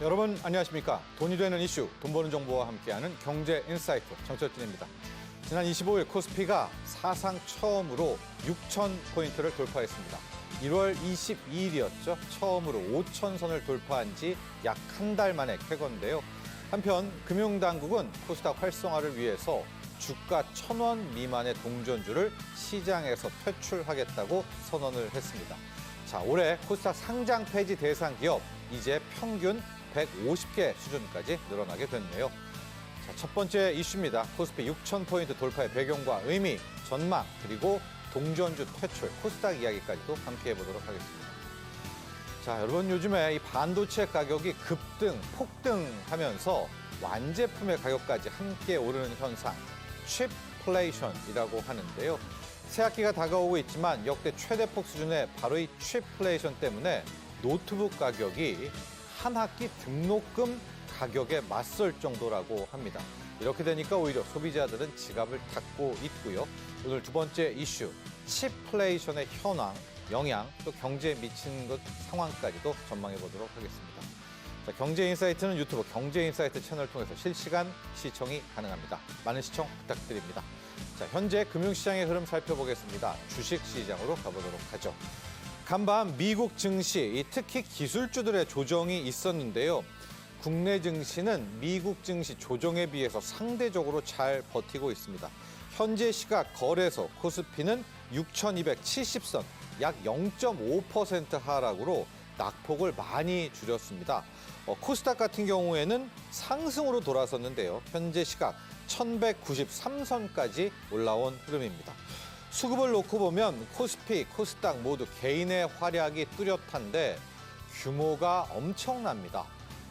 여러분 안녕하십니까? 돈이 되는 이슈, 돈 버는 정보와 함께하는 경제 인사이트 정철진입니다. 지난 25일 코스피가 사상 처음으로 6,000포인트를 돌파했습니다. 1월 22일이었죠. 처음으로 5,000선을 돌파한 지 약 한 달 만에 쾌거인데요. 한편 금융당국은 코스닥 활성화를 위해서 주가 1,000원 미만의 동전주를 시장에서 퇴출하겠다고 선언을 했습니다. 자, 올해 코스닥 상장 폐지 대상 기업 이제 평균 150개 수준까지 늘어나게 됐네요. 자, 첫 번째 이슈입니다. 코스피 6,000포인트 돌파의 배경과 의미, 전망, 그리고 동전주 퇴출, 코스닥 이야기까지도 함께 해보도록 하겠습니다. 자, 여러분 요즘에 이 반도체 가격이 급등, 폭등하면서 완제품의 가격까지 함께 오르는 현상, 칩플레이션이라고 하는데요. 새학기가 다가오고 있지만 역대 최대폭 수준의 바로 이 칩플레이션 때문에 노트북 가격이 한 학기 등록금 가격에 맞설 정도라고 합니다. 이렇게 되니까 오히려 소비자들은 지갑을 닫고 있고요. 오늘 두 번째 이슈, 칩플레이션의 현황, 영향, 또 경제에 미치는 것 상황까지도 전망해 보도록 하겠습니다. 자, 경제인사이트는 유튜브 경제인사이트 채널을 통해서 실시간 시청이 가능합니다. 많은 시청 부탁드립니다. 자, 현재 금융시장의 흐름 살펴보겠습니다. 주식시장으로 가보도록 하죠. 간밤 미국 증시, 특히 기술주들의 조정이 있었는데요. 국내 증시는 미국 증시 조정에 비해서 상대적으로 잘 버티고 있습니다. 현재 시각 거래소 코스피는 6,270선, 약 0.5% 하락으로 낙폭을 많이 줄였습니다. 코스닥 같은 경우에는 상승으로 돌아섰는데요. 현재 시각 1,193선까지 올라온 흐름입니다. 수급을 놓고 보면 코스피, 코스닥 모두 개인의 활약이 뚜렷한데 규모가 엄청납니다.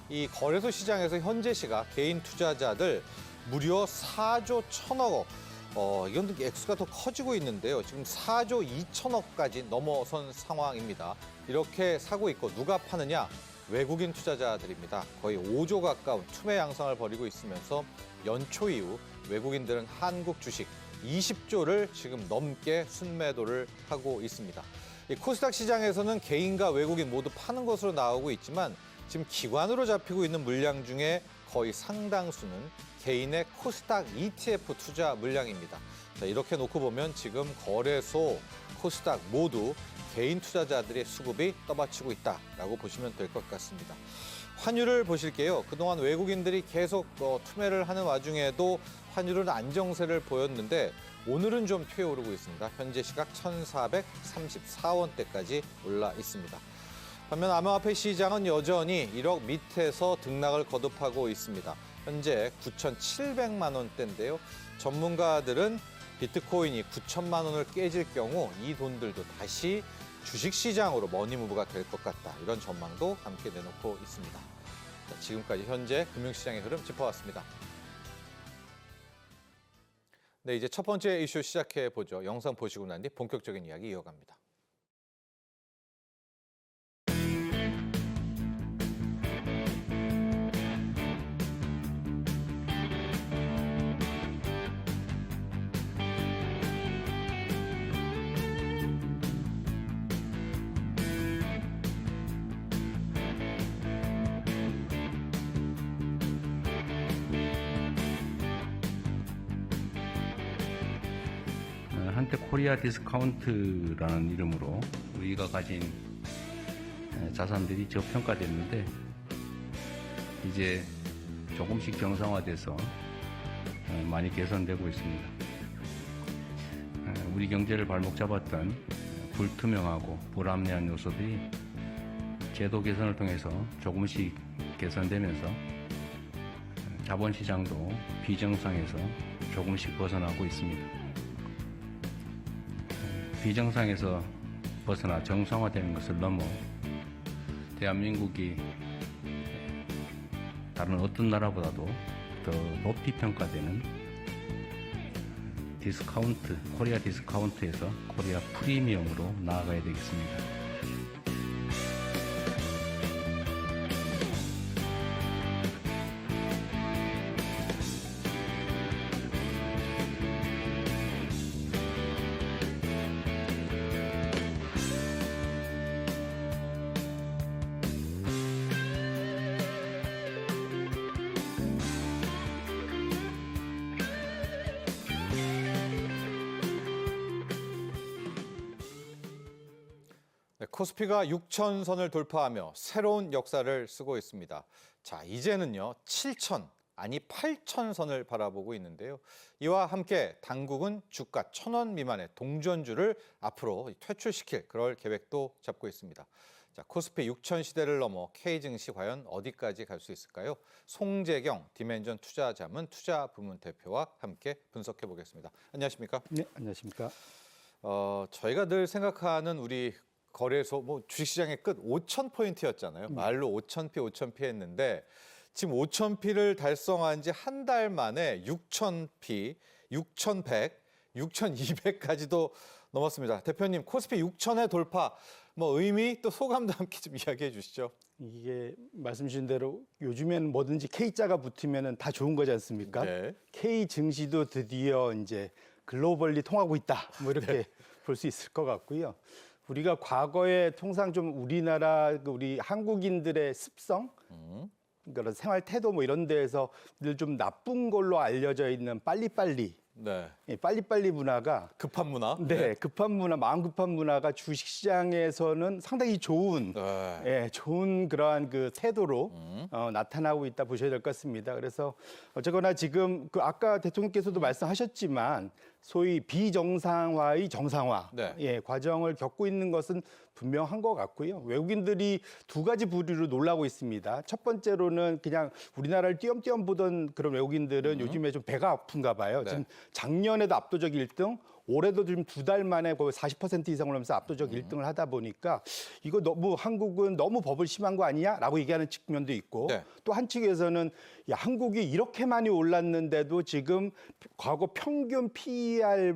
이 거래소 시장에서 현재 시각 개인 투자자들 무려 4조 1천억 원, 이건 액수가 더 커지고 있는데요. 지금 4조 2천억까지 넘어선 상황입니다. 이렇게 사고 있고 누가 파느냐? 외국인 투자자들입니다. 거의 5조 가까운 투매 양상을 벌이고 있으면서 연초 이후 외국인들은 한국 주식 20조를 지금 넘게 순매도를 하고 있습니다. 이 코스닥 시장에서는 개인과 외국인 모두 파는 것으로 나오고 있지만 지금 기관으로 잡히고 있는 물량 중에 거의 상당수는 개인의 코스닥 ETF 투자 물량입니다. 자, 이렇게 놓고 보면 지금 거래소, 코스닥 모두 개인 투자자들의 수급이 떠받치고 있다라고 보시면 될 것 같습니다. 환율을 보실게요. 그동안 외국인들이 계속 투매를 하는 와중에도 환율은 안정세를 보였는데 오늘은 좀 튀어오르고 있습니다. 현재 시각 1,434원대까지 올라 있습니다. 반면 암호화폐 시장은 여전히 1억 밑에서 등락을 거듭하고 있습니다. 현재 9,700만 원대인데요. 전문가들은 비트코인이 9천만 원을 깨질 경우 이 돈들도 다시 주식시장으로 머니무브가 될 것 같다. 이런 전망도 함께 내놓고 있습니다. 자, 지금까지 현재 금융시장의 흐름 짚어왔습니다. 네, 이제 첫 번째 이슈 시작해 보죠. 영상 보시고 난 뒤 본격적인 이야기 이어갑니다. 한때 코리아 디스카운트라는 이름으로 우리가 가진 자산들이 저평가됐는데 이제 조금씩 정상화돼서 많이 개선되고 있습니다. 우리 경제를 발목 잡았던 불투명하고 불합리한 요소들이 제도 개선을 통해서 조금씩 개선되면서 자본시장도 비정상에서 조금씩 벗어나고 있습니다. 비정상에서 벗어나 정상화되는 것을 넘어 대한민국이 다른 어떤 나라보다도 더 높이 평가되는 디스카운트, 코리아 디스카운트에서 코리아 프리미엄으로 나아가야 되겠습니다. 코스피가 6,000선을 돌파하며 새로운 역사를 쓰고 있습니다. 자, 이제는요, 7,000, 아니 8,000선을 바라보고 있는데요. 이와 함께 당국은 주가 1,000원 미만의 동전주를 앞으로 퇴출시킬 그럴 계획도 잡고 있습니다. 자, 코스피 6,000 시대를 넘어 K증시 과연 어디까지 갈 수 있을까요? 송재경 디멘전 투자자문 투자부문 대표와 함께 분석해 보겠습니다. 안녕하십니까? 네, 안녕하십니까? 저희가 늘 생각하는 우리 거래소 주식시장의 끝 5,000포인트였잖아요. 말로 5,000피 했는데 지금 5,000피를 달성한 지 한 달 만에 6,000피, 6,100, 6,200까지도 넘었습니다. 대표님, 코스피 6,000의 돌파, 의미 또 소감도 함께 좀 이야기해 주시죠. 이게 말씀 주신 대로 요즘에는 뭐든지 K자가 붙으면 다 좋은 거지 않습니까? 네. K 증시도 드디어 이제 글로벌리 통하고 있다. 이렇게 볼 수 있을 것 같고요. 우리가 과거에 통상 좀 우리나라 우리 한국인들의 습성, 그런 생활 태도 이런 데에서 늘 좀 나쁜 걸로 알려져 있는 빨리빨리. 네. 빨리빨리 문화가 급한 문화. 네, 급한 문화, 마음 급한 문화가 주식시장에서는 상당히 좋은, 네. 좋은 그러한 그 태도로 나타나고 있다 보셔야 될 것 같습니다. 그래서 어쨌거나 지금 그 아까 대통령께서도 말씀하셨지만 소위 비정상화의 정상화 네. 과정을 겪고 있는 것은 분명한 것 같고요. 외국인들이 두 가지 부류로 놀라고 있습니다. 첫 번째로는 그냥 우리나라를 띄엄띄엄 보던 그런 외국인들은 요즘에 좀 배가 아픈가 봐요. 네. 지금 작년에도 압도적 1등, 올해도 지금 두 달 만에 거의 40% 이상을 하면서 압도적 1등을 하다 보니까 이거 너무 한국은 너무 버블 심한 거 아니냐라고 얘기하는 측면도 있고 네. 또 한 측에서는 야, 한국이 이렇게 많이 올랐는데도 지금 과거 평균 PER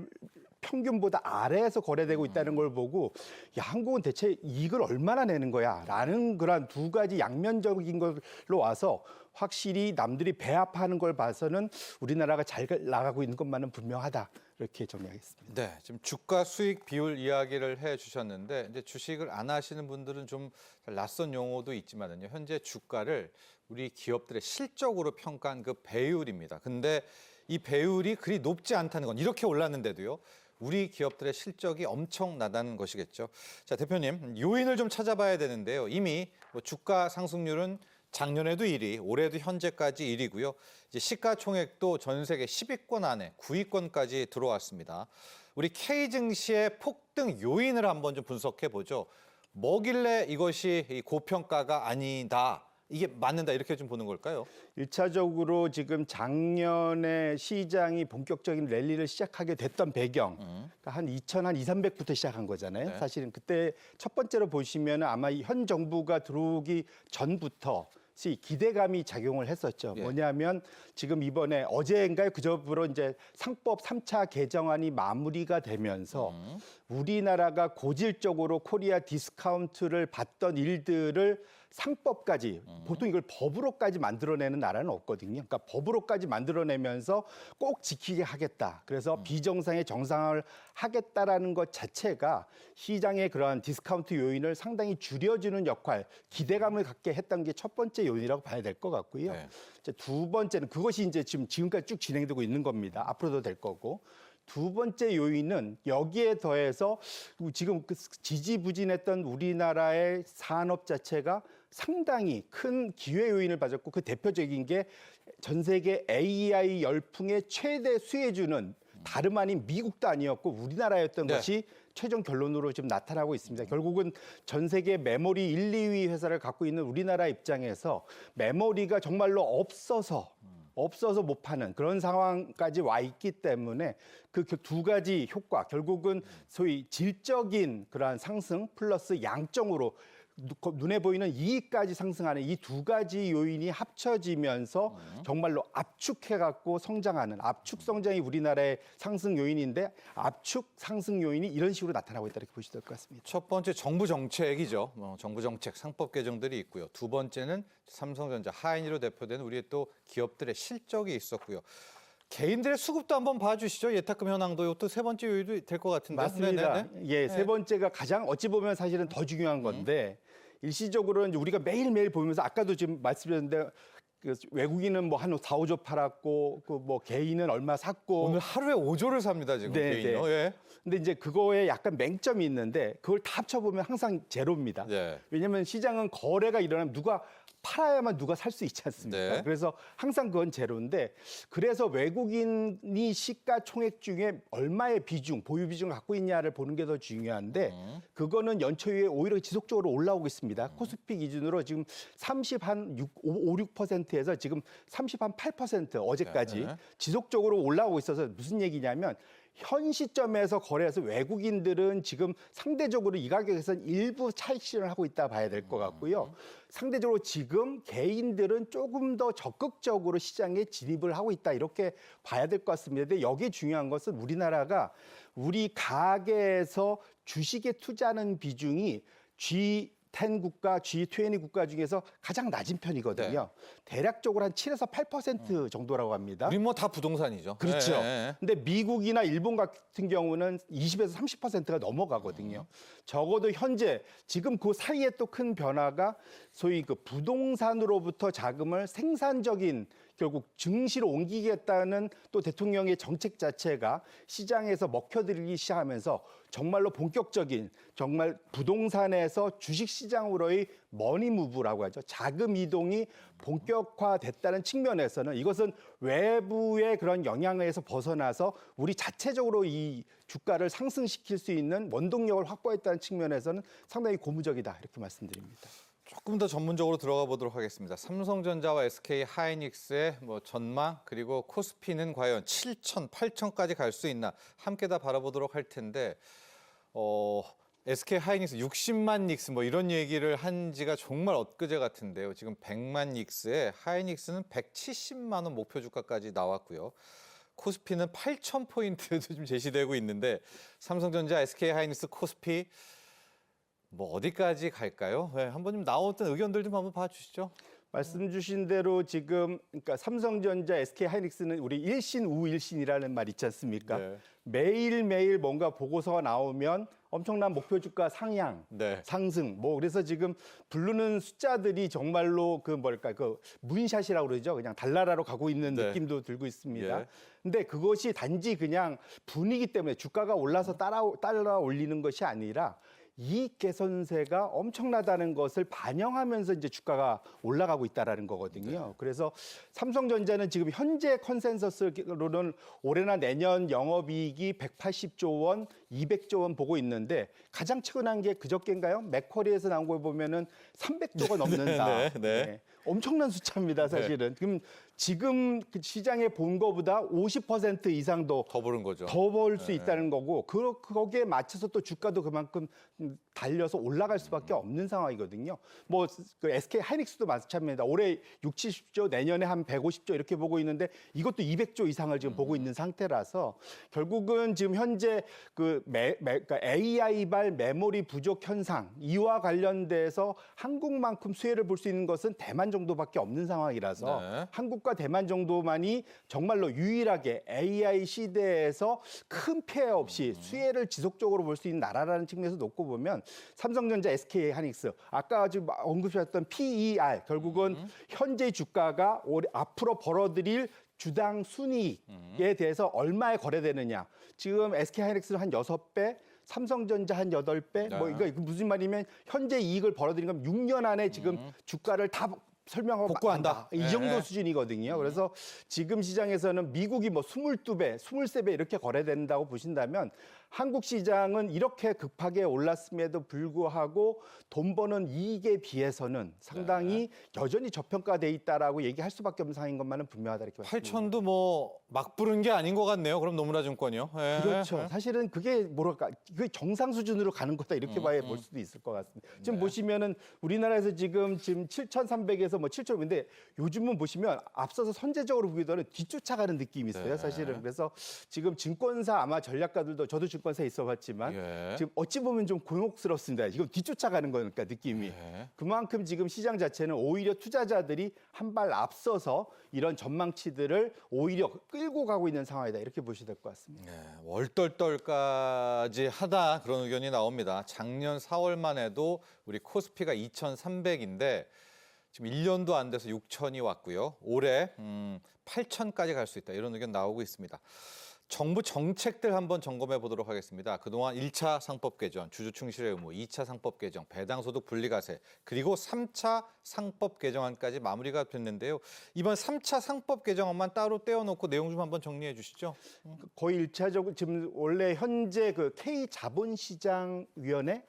평균보다 아래에서 거래되고 있다는 걸 보고 야, 한국은 대체 이익을 얼마나 내는 거야? 라는 그런 두 가지 양면적인 걸로 와서 확실히 남들이 배 아파하는 걸 봐서는 우리나라가 잘 나가고 있는 것만은 분명하다. 이렇게 정리하겠습니다. 네, 지금 주가 수익 비율 이야기를 해 주셨는데 이제 주식을 안 하시는 분들은 좀 낯선 용어도 있지만은요. 현재 주가를 우리 기업들의 실적으로 평가한 그 배율입니다. 근데 이 배율이 그리 높지 않다는 건 이렇게 올랐는데도요. 우리 기업들의 실적이 엄청나다는 것이겠죠. 자, 대표님, 요인을 좀 찾아봐야 되는데요. 이미 주가 상승률은 작년에도 1위, 올해도 현재까지 1위고요. 이제 시가총액도 전 세계 10위권 안에 9위권까지 들어왔습니다. 우리 K증시의 폭등 요인을 한번 좀 분석해 보죠. 뭐길래 이것이 이 고평가가 아니다, 이게 맞는다 이렇게 좀 보는 걸까요? 1차적으로 지금 작년에 시장이 본격적인 랠리를 시작하게 됐던 배경, 그러니까 한 2,300부터 시작한 거잖아요. 네. 사실은 그때 첫 번째로 보시면 아마 현 정부가 들어오기 전부터 기대감이 작용을 했었죠. 예. 뭐냐면 지금 이번에 어제인가요? 그저부로 이제 상법 3차 개정안이 마무리가 되면서 우리나라가 고질적으로 코리아 디스카운트를 받던 일들을 상법까지 보통 이걸 법으로까지 만들어내는 나라는 없거든요. 그러니까 법으로까지 만들어내면서 꼭 지키게 하겠다. 그래서 비정상의 정상화를 하겠다라는 것 자체가 시장의 그러한 디스카운트 요인을 상당히 줄여주는 역할, 기대감을 갖게 했던 게 첫 번째 요인이라고 봐야 될 것 같고요. 네. 이제 두 번째는 그것이 이제 지금까지 쭉 진행되고 있는 겁니다. 앞으로도 될 거고. 두 번째 요인은 여기에 더해서 지금 그 지지부진했던 우리나라의 산업 자체가 상당히 큰 기회 요인을 받았고 그 대표적인 게 전 세계 AI 열풍의 최대 수혜주는 다름 아닌 미국도 아니었고 우리나라였던 네. 것이 최종 결론으로 지금 나타나고 있습니다. 결국은 전 세계 메모리 1, 2위 회사를 갖고 있는 우리나라 입장에서 메모리가 정말로 없어서 못 파는 그런 상황까지 와 있기 때문에 그 두 가지 효과, 결국은 소위 질적인 그러한 상승 플러스 양적으로 눈에 보이는 이익까지 상승하는 이 두 가지 요인이 합쳐지면서 정말로 압축해갖고 성장하는 압축 성장이 우리나라의 상승 요인인데 압축 상승 요인이 이런 식으로 나타나고 있다 이렇게 보시면 될 것 같습니다. 첫 번째 정부 정책이죠. 정부 정책, 상법 개정들이 있고요. 두 번째는 삼성전자, 하이니로 대표되는 우리의 또 기업들의 실적이 있었고요. 개인들의 수급도 한번 봐주시죠. 예탁금 현황도 이것도 세 번째 요인도 될 것 같은데. 맞습니다. 네네네. 예, 세 번째가 가장 어찌 보면 사실은 더 중요한 건데 일시적으로 이제 우리가 매일매일 보면서 아까도 지금 말씀드렸는데 그 외국인은 뭐 한 4, 5조 팔았고 그 뭐 개인은 얼마 샀고 오늘 하루에 5조를 삽니다, 지금 네, 개인요. 네. 예. 근데 이제 그거에 약간 맹점이 있는데 그걸 다 합쳐보면 항상 제로입니다. 네. 왜냐하면 시장은 거래가 일어나면 누가 팔아야만 누가 살 수 있지 않습니까? 네. 그래서 항상 그건 제로인데 그래서 외국인이 시가총액 중에 얼마의 비중, 보유 비중을 갖고 있냐를 보는 게 더 중요한데 그거는 연초 이후에 오히려 지속적으로 올라오고 있습니다. 코스피 기준으로 지금 30한6%에서 지금 30한8% 어제까지 네. 지속적으로 올라오고 있어서 무슨 얘기냐면 현 시점에서 거래해서 외국인들은 지금 상대적으로 이 가격에서는 일부 차익 실현을 하고 있다 봐야 될 것 같고요. 상대적으로 지금 개인들은 조금 더 적극적으로 시장에 진입을 하고 있다 이렇게 봐야 될 것 같습니다. 근데 여기에 중요한 것은 우리나라가 우리 가계에서 주식에 투자하는 비중이 G10 국가, G20 국가 중에서 가장 낮은 편이거든요. 대략적으로 한 7에서 8% 정도라고 합니다. 우리 뭐 다 부동산이죠. 그렇죠. 예. 근데 미국이나 일본 같은 경우는 20에서 30%가 넘어가거든요. 적어도 현재 지금 그 사이에 또 큰 변화가 소위 그 부동산으로부터 자금을 생산적인 결국 증시로 옮기겠다는 또 대통령의 정책 자체가 시장에서 먹혀들기 시작하면서 정말로 본격적인 정말 부동산에서 주식 시장으로의 머니 무브라고 하죠. 자금 이동이 본격화됐다는 측면에서는 이것은 외부의 그런 영향에서 벗어나서 우리 자체적으로 이 주가를 상승시킬 수 있는 원동력을 확보했다는 측면에서는 상당히 고무적이다 이렇게 말씀드립니다. 조금 더 전문적으로 들어가 보도록 하겠습니다. 삼성전자와 SK 하이닉스의 뭐 전망 그리고 코스피는 과연 7천, 8천까지 갈 수 있나 함께 다 바라보도록 할 텐데 SK 하이닉스 60만 닉스 뭐 이런 얘기를 한 지가 정말 엊그제 같은데요. 지금 100만 닉스에 하이닉스는 170만 원 목표 주가까지 나왔고요. 코스피는 8천 포인트도 좀 제시되고 있는데 삼성전자, SK 하이닉스, 코스피 뭐 어디까지 갈까요? 네, 한번 좀 나왔던 의견들 좀 한번 봐주시죠. 말씀 주신 대로 지금 그러니까 삼성전자, SK 하이닉스는 우리 일신 우일신이라는 말 있지 않습니까? 네. 매일매일 뭔가 보고서가 나오면 엄청난 목표 주가 상향, 네. 상승. 뭐 그래서 지금 부르는 숫자들이 정말로 그 뭐랄까 그 문샷이라고 그러죠. 그냥 달나라로 가고 있는 네. 느낌도 들고 있습니다. 예. 근데 그것이 단지 그냥 분위기 때문에 주가가 올라서 따라 올리는 것이 아니라 이익 개선세가 엄청나다는 것을 반영하면서 이제 주가가 올라가고 있다라는 거거든요. 그래서 삼성전자는 지금 현재 컨센서스로는 올해나 내년 영업이익이 180조 원, 200조 원 보고 있는데 가장 최근한 게 그저께인가요? 맥쿼리에서 나온 걸 보면은 300조가 넘는다. 네. 엄청난 숫자입니다, 사실은. 그럼 지금 그 시장에 본 거보다 50% 이상도 더 보는 거죠. 더 벌 수 있다는 거고 거기에 맞춰서 또 주가도 그만큼 달려서 올라갈 수밖에 없는 상황이거든요. 뭐 그 SK 하이닉스도 마찬가지입니다. 올해 60, 70조, 내년에 한 150조 이렇게 보고 있는데 이것도 200조 이상을 지금 보고 있는 상태라서 결국은 지금 현재 그러니까 AI발 메모리 부족 현상 이와 관련돼서 한국만큼 수혜를 볼 수 있는 것은 대만 정도밖에 없는 상황이라서 네. 한국과 대만 정도만이 정말로 유일하게 AI 시대에서 큰 피해 없이 수혜를 지속적으로 볼 수 있는 나라라는 측면에서 놓고 보면 삼성전자, SK 하이닉스 아까 지금 언급하셨던 PER 결국은 현재 주가가 앞으로 벌어들일 주당 순이익에 대해서 얼마에 거래되느냐. 지금 SK 하이닉스는 한 6배, 삼성전자 한 8배. 뭐 이거 무슨 말이면 현재 이익을 벌어들인 건 6년 안에 지금 주가를 다 설명하고 복구한다. 이 정도 네. 수준이거든요. 그래서 지금 시장에서는 미국이 뭐 22배, 23배 이렇게 거래된다고 보신다면 한국 시장은 이렇게 급하게 올랐음에도 불구하고 돈 버는 이익에 비해서는 상당히 여전히 저평가돼 있다라고 얘기할 수밖에 없는 상황인 것만은 분명하다 이렇게 말씀드립니다. 8천도 뭐 막 부른 게 아닌 것 같네요. 그럼 노무라 증권이요. 예. 그렇죠. 사실은 그게 뭐랄까, 그게 정상 수준으로 가는 거다 이렇게 봐야 볼 수도 있을 것 같습니다. 지금 보시면은 우리나라에서 지금 7,300에서 뭐 7,000인데 요즘은 보시면 앞서서 선제적으로 보기보다는 뒤쫓아가는 느낌이 있어요. 네. 사실은 그래서 지금 증권사 아마 전략가들도 저도 증권사에 있어봤지만 예. 지금 어찌 보면 좀 곤혹스럽습니다. 지금 뒤쫓아가는 거니까 느낌이. 예. 그만큼 지금 시장 자체는 오히려 투자자들이 한 발 앞서서 이런 전망치들을 오히려 끌고 가고 있는 상황이다 이렇게 보셔야 될 것 같습니다. 네, 월떨떨까지 하다 그런 의견이 나옵니다. 작년 4월만 해도 우리 코스피가 2,300인데 지금 1년도 안 돼서 6천이 왔고요. 올해 8천까지 갈 수 있다. 이런 의견 나오고 있습니다. 정부 정책들 한번 점검해 보도록 하겠습니다. 그동안 1차 상법 개정, 주주 충실의 의무, 2차 상법 개정, 배당소득 분리과세, 그리고 3차 상법 개정안까지 마무리가 됐는데요. 이번 3차 상법 개정안만 따로 떼어놓고 내용 좀 한번 정리해 주시죠. 거의 일차적으로 지금 원래 현재 그 K 자본시장위원회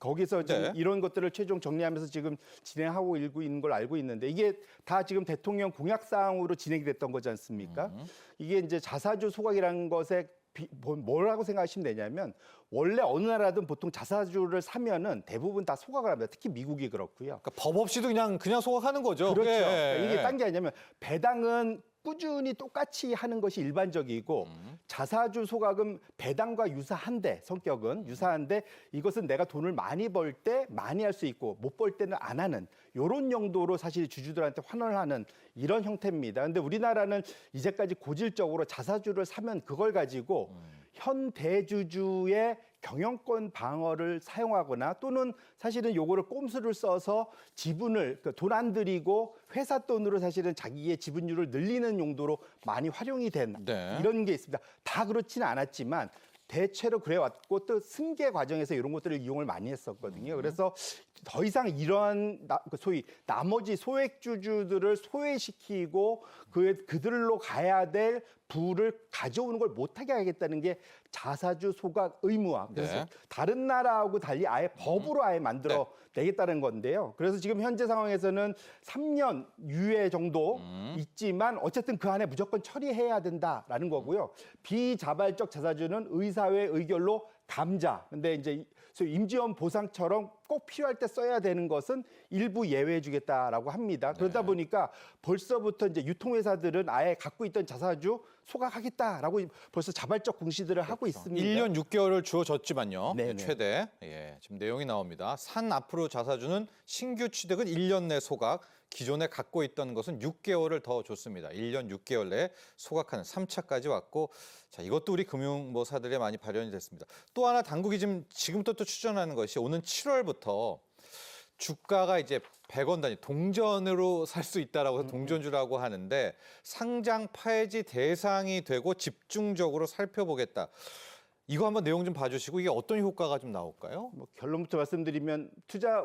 거기서 지금 네. 이런 것들을 최종 정리하면서 지금 진행하고 있는 걸 알고 있는데 이게 다 지금 대통령 공약 사항으로 진행이 됐던 거지 않습니까? 이게 이제 자사주 소각이라는 것에 뭐라고 생각하시면 되냐면 원래 어느 나라든 보통 자사주를 사면은 대부분 다 소각을 합니다. 특히 미국이 그렇고요. 그러니까 법 없이도 그냥 소각하는 거죠. 그렇죠. 예. 그러니까 이게 딴 게 아니냐면 배당은 꾸준히 똑같이 하는 것이 일반적이고 자사주 소각은 배당과 유사한데 성격은 유사한데 이것은 내가 돈을 많이 벌 때 많이 할 수 있고 못 벌 때는 안 하는 이런 용도로 사실 주주들한테 환원을 하는 이런 형태입니다. 근데 우리나라는 이제까지 고질적으로 자사주를 사면 그걸 가지고 현 대주주의 경영권 방어를 사용하거나 또는 사실은 요거를 꼼수를 써서 지분을 돈 안 들이고 회사 돈으로 사실은 자기의 지분율을 늘리는 용도로 많이 활용이 된 네. 이런 게 있습니다. 다 그렇지는 않았지만 대체로 그래왔고 또 승계 과정에서 이런 것들을 이용을 많이 했었거든요. 그래서 더 이상 이러한 소위 나머지 소액주주들을 소외시키고 그들로 가야 될 부를 가져오는 걸 못하게 하겠다는 게 자사주 소각 의무화. 그래서 네. 다른 나라하고 달리 아예 법으로 아예 만들어 내겠다는 건데요. 그래서 지금 현재 상황에서는 3년 유예 정도 있지만 어쨌든 그 안에 무조건 처리해야 된다라는 거고요. 비자발적 자사주는 의사회 의결로 감자. 근데 이제 임지원 보상처럼 꼭 필요할 때 써야 되는 것은 일부 예외해 주겠다라고 합니다. 그러다 보니까 벌써부터 이제 유통회사들은 아예 갖고 있던 자사주 소각하겠다라고 벌써 자발적 공시들을 하고 있습니다. 1년 6개월을 주어졌지만요. 네네. 최대. 예, 지금 내용이 나옵니다. 산 앞으로 자사주는 신규 취득은 1년 내 소각, 기존에 갖고 있던 것은 6개월을 더 줬습니다. 1년 6개월 내에 소각하는 3차까지 왔고 자, 이것도 우리 금융모사들에 많이 발현이 됐습니다. 또 하나 당국이 지금부터 또 추진하는 것이 오는 7월부터 주가가 이제 100원 단위 동전으로 살 수 있다라고 해서 동전주라고 하는데 상장 파해지 대상이 되고 집중적으로 살펴보겠다. 이거 한번 내용 좀 봐주시고 이게 어떤 효과가 좀 나올까요? 뭐 결론부터 말씀드리면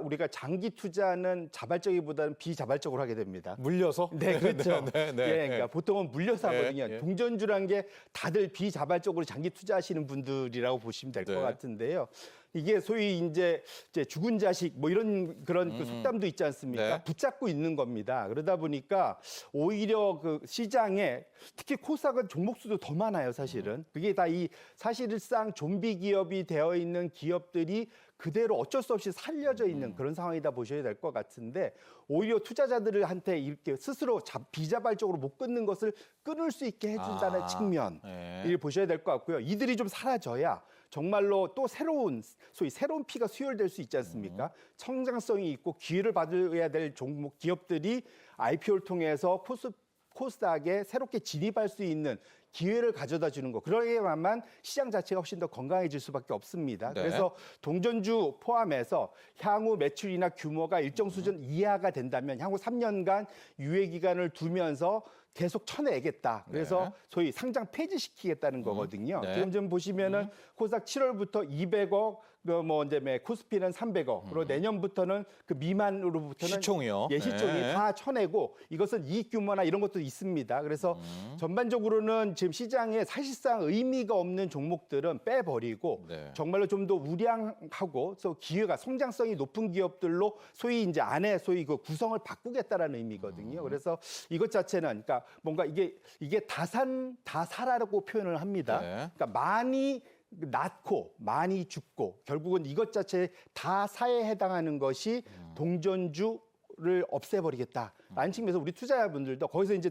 우리가 장기 투자는 자발적이보다는 비자발적으로 하게 됩니다. 물려서? 네, 그렇죠. 네, 네, 예, 그러니까 보통은 물려서 네, 하거든요. 네. 동전주란 게 다들 비자발적으로 장기 투자하시는 분들이라고 보시면 될 것 네. 같은데요. 이게 소위 이제 죽은 자식 뭐 이런 그런 그 속담도 있지 않습니까? 네. 붙잡고 있는 겁니다. 그러다 보니까 오히려 그 시장에 특히 코스닥은 종목 수도 더 많아요, 사실은. 그게 다 이 사실상 좀비 기업이 되어 있는 기업들이 그대로 어쩔 수 없이 살려져 있는 그런 상황이다 보셔야 될 것 같은데 오히려 투자자들한테 이렇게 스스로 비자발적으로 못 끊는 것을 끊을 수 있게 해준다는 측면을 네. 보셔야 될 것 같고요. 이들이 좀 사라져야 정말로 또 소위 새로운 피가 수혈될 수 있지 않습니까? 성장성이 있고 기회를 받아야 될 종목 기업들이 IPO를 통해서 코스닥에 새롭게 진입할 수 있는 기회를 가져다 주는 거. 그러야만 시장 자체가 훨씬 더 건강해질 수밖에 없습니다. 네. 그래서 동전주 포함해서 향후 매출이나 규모가 일정 수준 이하가 된다면 향후 3년간 유예 기간을 두면서 계속 쳐내겠다. 그래서 네. 소위 상장 폐지시키겠다는 거거든요. 네. 지금 좀 보시면은 코스닥 7월부터 200억, 뭐 이제 코스피는 300억, 그리고 내년부터는 그 미만으로부터는 시총이요. 예, 시총이 네. 다 쳐내고 이것은 이익 규모나 이런 것도 있습니다. 그래서 전반적으로는 지금 시장에 사실상 의미가 없는 종목들은 빼버리고 네. 정말로 좀 더 우량하고 또 기회가 성장성이 높은 기업들로 소위 이제 안에 소위 그 구성을 바꾸겠다라는 의미거든요. 그래서 이것 자체는 그러니까 뭔가 이게 다사라고 표현을 합니다. 네. 그러니까 많이 낳고 많이 죽고 결국은 이것 자체 다사에 해당하는 것이 동전주를 없애버리겠다라는 측면에서 우리 투자자분들도 거기서 이제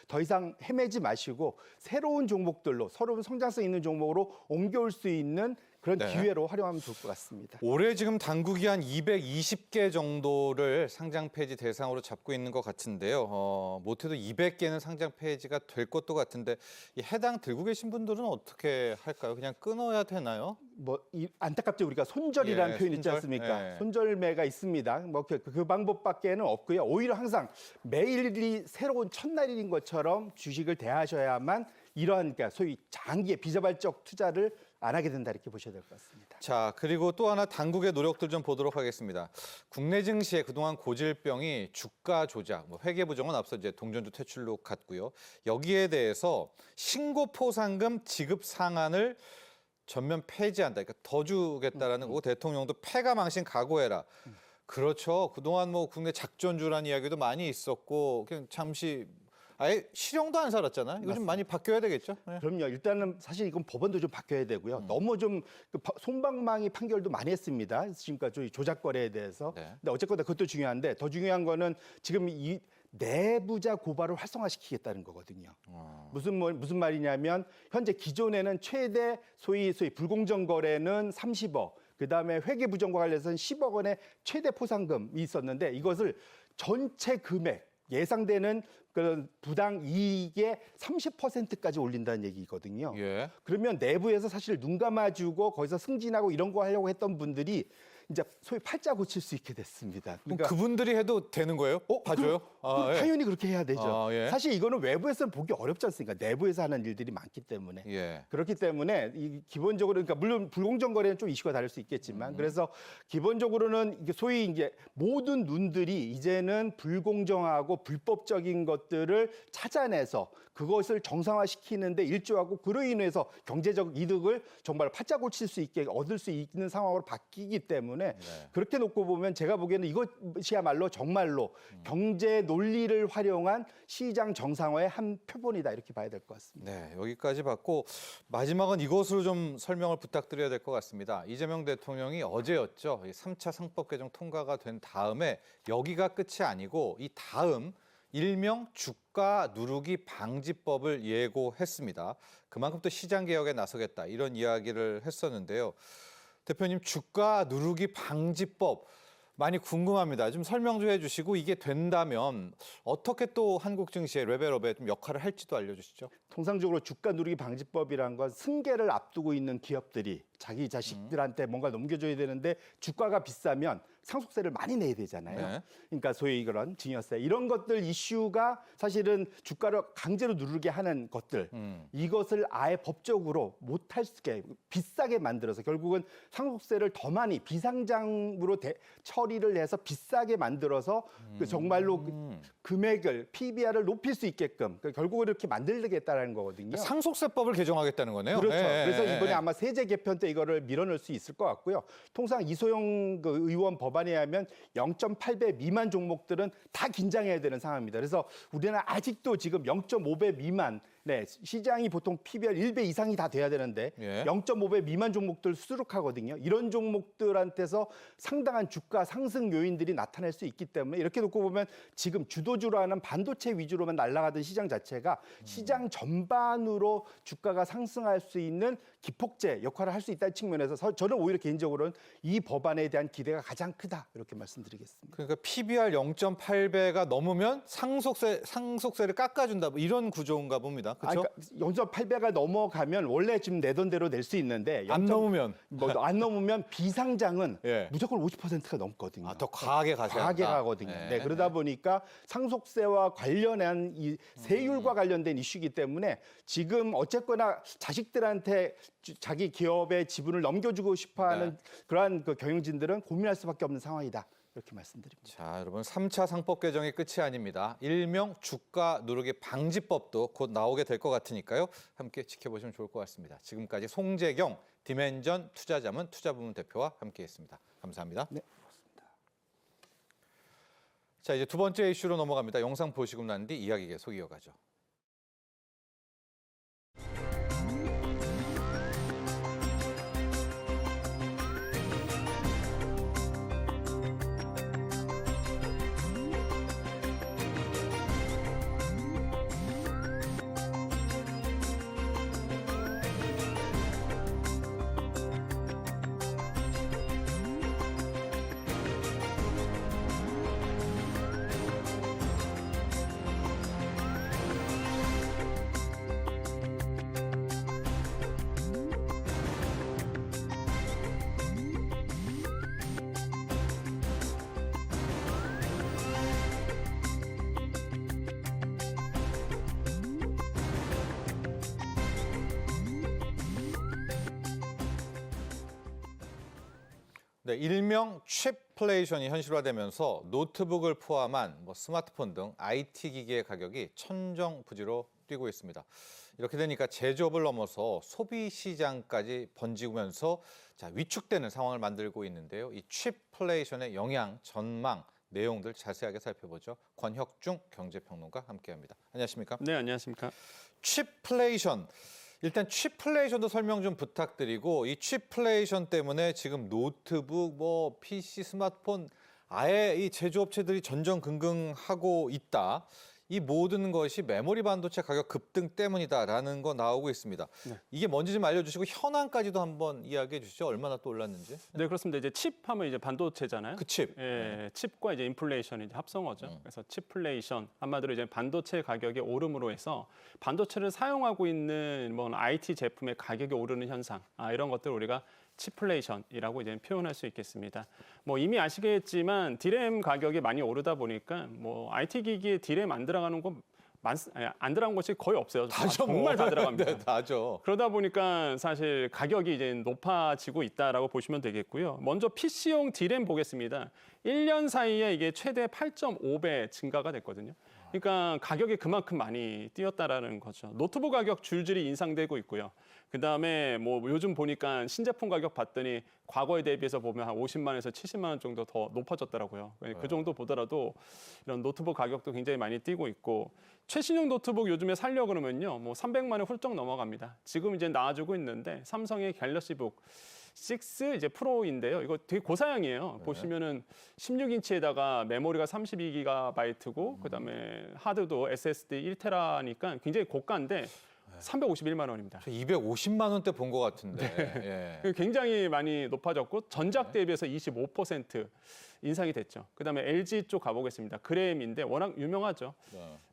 더 이상 헤매지 마시고 새로운 종목들로 새로운 성장성 있는 종목으로 옮겨올 수 있는 그런 네. 기회로 활용하면 좋을 것 같습니다. 올해 지금 당국이 한 220개 정도를 상장 폐지 대상으로 잡고 있는 것 같은데요. 못해도 200개는 상장 폐지가 될 것도 같은데 이 해당 들고 계신 분들은 어떻게 할까요? 그냥 끊어야 되나요? 안타깝죠. 우리가 손절이라는 예, 표현 있지 손절? 않습니까? 예. 손절매가 있습니다. 그 방법밖에는 없고요. 오히려 항상 매일이 새로운 첫날인 것처럼 주식을 대하셔야만 이러한 그러니까 소위 장기의 비자발적 투자를 안 하게 된다 이렇게 보셔야 될 것 같습니다. 자, 그리고 또 하나 당국의 노력들 좀 보도록 하겠습니다. 국내 증시의 그동안 고질병이 주가 조작, 회계 부정은 앞서 이제 동전주 퇴출로 갔고요. 여기에 대해서 신고 포상금 지급 상한을 전면 폐지한다. 그러니까 더 주겠다라는 거고 대통령도 패가 망신 각오해라. 그렇죠. 그동안 국내 작전주라는 이야기도 많이 있었고 그냥 잠시 아예 실형도 안 살았잖아요. 이거 좀 많이 바뀌어야 되겠죠? 네. 그럼요. 일단은 사실 이건 법원도 좀 바뀌어야 되고요. 너무 좀 솜방망이 판결도 많이 했습니다. 지금까지 조작 거래에 대해서. 네. 근데 어쨌거나 그것도 중요한데 더 중요한 거는 지금 이 내부자 고발을 활성화시키겠다는 거거든요. 무슨 말이냐면 현재 기존에는 최대 소위 불공정 거래는 30억, 그다음에 회계 부정과 관련해서는 10억 원의 최대 포상금이 있었는데 이것을 전체 금액 예상되는 그런 부당 이익의 30%까지 올린다는 얘기거든요. 예. 그러면 내부에서 사실 눈 감아주고 거기서 승진하고 이런 거 하려고 했던 분들이 이제 소위 팔자 고칠 수 있게 됐습니다. 그럼 그분들이 해도 되는 거예요? 봐줘요? 그럼 예. 당연히 그렇게 해야 되죠. 예. 사실 이거는 외부에서는 보기 어렵지 않습니까? 내부에서 하는 일들이 많기 때문에. 예. 그렇기 때문에 기본적으로 그러니까 물론 불공정 거래는 좀 이슈가 다를 수 있겠지만 그래서 기본적으로는 이게 소위 이제 모든 눈들이 이제는 불공정하고 불법적인 것들을 찾아내서 그것을 정상화시키는데 일조하고 그로 인해서 경제적 이득을 정말 팔자 고칠 수 있게 얻을 수 있는 상황으로 바뀌기 때문에 그렇게 놓고 보면 제가 보기에는 이것이야말로 정말로 경제 논리를 활용한 시장 정상화의 한 표본이다 이렇게 봐야 될 것 같습니다. 네, 여기까지 봤고 마지막은 이것으로 좀 설명을 부탁드려야 될 것 같습니다. 이재명 대통령이 어제였죠. 3차 상법 개정 통과가 된 다음에 여기가 끝이 아니고 이 다음 일명 주가 누르기 방지법을 예고했습니다. 그만큼 또 시장 개혁에 나서겠다 이런 이야기를 했었는데요. 대표님 주가 누르기 방지법 많이 궁금합니다. 좀 설명 좀 해주시고 이게 된다면 어떻게 또 한국 증시의 레벨업에 좀 역할을 할지도 알려주시죠. 통상적으로 주가 누르기 방지법이란 건 승계를 앞두고 있는 기업들이 자기 자식들한테 뭔가 넘겨줘야 되는데 주가가 비싸면 상속세를 많이 내야 되잖아요. 네. 그러니까 소위 그런 증여세 이런 것들 이슈가 사실은 주가를 강제로 누르게 하는 것들 이것을 아예 법적으로 못할 수 있게 비싸게 만들어서 결국은 상속세를 더 많이 비상장으로 처리를 해서 비싸게 만들어서 정말로 금액을 PBR을 높일 수 있게끔 결국은 이렇게 만들겠다라는 거거든요. 상속세법을 개정하겠다는 거네요. 그렇죠. 네. 그래서 이번에 아마 세제 개편 때 이거를 밀어넣을 수 있을 것 같고요. 통상 이소영 의원 법안에 하면 0.8배 미만 종목들은 다 긴장해야 되는 상황입니다. 그래서 우리는 아직도 지금 0.5배 미만 시장이 보통 PBR 1배 이상이 다 돼야 되는데 0.5배 미만 종목들 수두룩하거든요. 이런 종목들한테서 상당한 주가 상승 요인들이 나타날 수 있기 때문에 이렇게 놓고 보면 지금 주도주로 하는 반도체 위주로만 날아가던 시장 자체가 시장 전반으로 주가가 상승할 수 있는 기폭제 역할을 할 수 있다는 측면에서 저는 오히려 개인적으로는 이 법안에 대한 기대가 가장 크다 이렇게 말씀드리겠습니다. 그러니까 PBR 0.8배가 넘으면 상속세를 깎아준다 이런 구조인가 봅니다. 그렇죠? 그러니까 0.8배가 넘어가면 원래 지금 내던 대로 낼 수 있는데 안 넘으면 안 넘으면 비상장은 예. 무조건 50%가 넘거든요. 더 과하게 가셔야 과하게 한다. 가거든요. 네, 그러다 보니까 상속세와 관련한 이 세율과 관련된 이슈이기 때문에 지금 어쨌거나 자식들한테 자기 기업의 지분을 넘겨주고 싶어하는 그러한 경영진들은 고민할 수밖에 없는 상황이다. 이렇게 말씀드립니다. 자, 여러분 3차 상법 개정이 끝이 아닙니다. 일명 주가 누르기 방지법도 곧 나오게 될 것 같으니까요. 함께 지켜보시면 좋을 것 같습니다. 지금까지 송재경 디멘전 투자자문 투자부문 대표와 함께했습니다. 감사합니다. 네. 자, 이제 두 번째 이슈로 넘어갑니다. 영상 보시고 난 뒤 이야기 계속 이어가죠. 네, 일명 칩플레이션이 현실화되면서 노트북을 포함한 스마트폰 등 IT 기기의 가격이 천정부지로 뛰고 있습니다. 이렇게 되니까 제조업을 넘어서 소비 시장까지 번지면서 위축되는 상황을 만들고 있는데요. 이 칩플레이션의 영향, 전망, 내용들 자세하게 살펴보죠. 권혁중 경제평론가 함께합니다. 안녕하십니까? 네, 안녕하십니까? 칩플레이션. 일단 칩플레이션도 설명 좀 부탁드리고 이 칩플레이션 때문에 지금 노트북, PC, 스마트폰 아예 이 제조업체들이 전전긍긍하고 있다. 이 모든 것이 메모리 반도체 가격 급등 때문이다라는 거 나오고 있습니다. 네. 이게 뭔지 좀 알려주시고 현황까지도 한번 이야기해 주시죠. 얼마나 또 올랐는지. 네, 그렇습니다. 이제 칩하면 이제 반도체잖아요. 그 칩. 예, 칩과 이제 인플레이션이 이제 합성어죠. 그래서 칩플레이션 한마디로 이제 반도체 가격이 오름으로 해서 반도체를 사용하고 있는 IT 제품의 가격이 오르는 현상, 이런 것들 우리가 칩플레이션이라고 이제 표현할 수 있겠습니다. 이미 아시겠지만 디램 가격이 많이 오르다 보니까 IT 기기에 디램 안 들어가는 거 안 들어간 것이 거의 없어요. 다죠, 정말 다 들어갑니다. 네, 다죠. 그러다 보니까 사실 가격이 이제 높아지고 있다라고 보시면 되겠고요. 먼저 PC용 디램 보겠습니다. 1년 사이에 이게 최대 8.5배 증가가 됐거든요. 그러니까 가격이 그만큼 많이 뛰었다라는 거죠. 노트북 가격 줄줄이 인상되고 있고요. 그다음에 요즘 보니까 신제품 가격 봤더니 과거에 대비해서 보면 한 50만 원에서 70만 원 정도 더 높아졌더라고요. 그 정도 보더라도 이런 노트북 가격도 굉장히 많이 뛰고 있고 최신형 노트북 요즘에 살려 그러면요. 300만 원 훌쩍 넘어갑니다. 지금 이제 나와주고 있는데 삼성의 갤럭시북 6 이제 프로인데요. 이거 되게 고사양이에요. 보시면은 16인치에다가 메모리가 32GB고 그다음에 하드도 SSD 1TB니까 굉장히 고가인데 351만 원입니다. 250만 원대 본 것 같은데. 예. 굉장히 많이 높아졌고 전작 대비해서 25% 인상이 됐죠. 그다음에 LG 쪽 가보겠습니다. 그램인데 워낙 유명하죠.